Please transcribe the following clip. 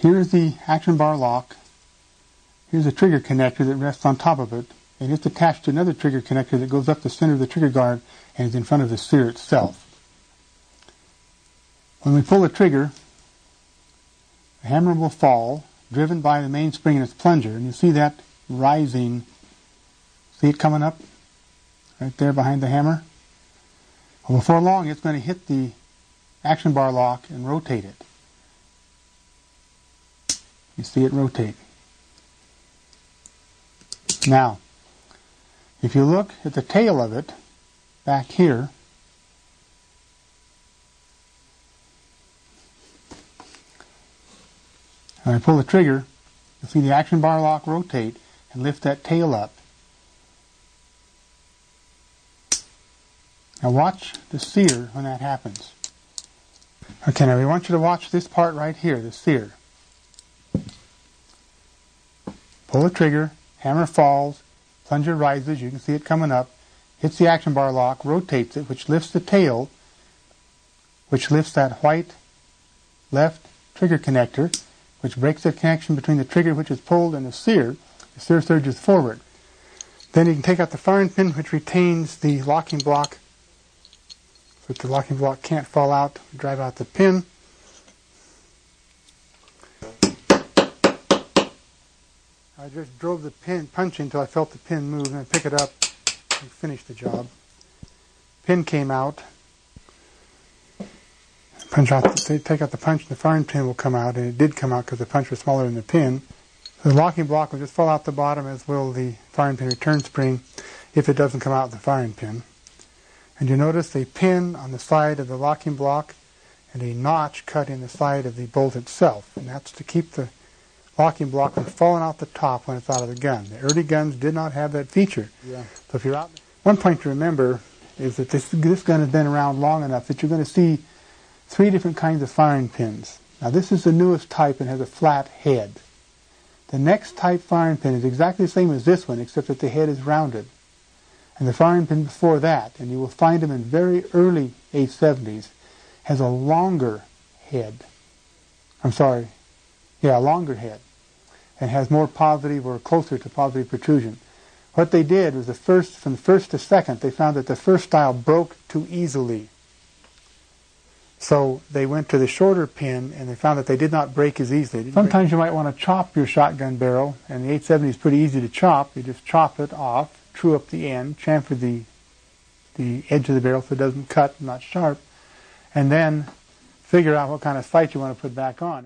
Here's the action bar lock. Here's a trigger connector that rests on top of it, and it's attached to another trigger connector that goes up the center of the trigger guard and is in front of the sear itself. When we pull the trigger, the hammer will fall, driven by the mainspring and its plunger, and you see that rising. See it coming up right there behind the hammer? Well, before long it's going to hit the action bar lock and rotate it. You see it rotate. Now, if you look at the tail of it back here, when I pull the trigger, you'll see the action bar lock rotate and lift that tail up. Now watch the sear when that happens. Okay, now we want you to watch this part right here, the sear. Pull the trigger, hammer falls, plunger rises, you can see it coming up, hits the action bar lock, rotates it, which lifts the tail, which lifts that white left trigger connector, which breaks the connection between the trigger which is pulled and the sear surges forward. Then you can take out the firing pin which retains the locking block so that the locking block can't fall out. Drive out the pin. I just drove the pin punch until I felt the pin move, and then pick it up and finish the job. Pin came out. Punch out. Take out the punch, and the firing pin will come out, and it did come out because the punch was smaller than the pin. The locking block will just fall out the bottom, as will the firing pin return spring, if it doesn't come out the firing pin. And you notice a pin on the side of the locking block and a notch cut in the side of the bolt itself, and that's to keep the locking block from falling out the top when it's out of the gun. The early guns did not have that feature. Yeah. So if you're out, one point to remember is that this gun has been around long enough that you're going to see 3 different kinds of firing pins. Now this is the newest type and has a flat head. The next type firing pin is exactly the same as this one, except that the head is rounded. And the firing pin before that, and you will find them in very early 870s, has a longer head. A longer head, and has more positive or closer to positive protrusion. What they did was from first to second, they found that the first style broke too easily. So they went to the shorter pin, and they found that they did not break as easily. Sometimes you might want to chop your shotgun barrel, and the 870 is pretty easy to chop. You just chop it off, true up the end, chamfer the edge of the barrel so it doesn't cut, not sharp, and then figure out what kind of sight you want to put back on.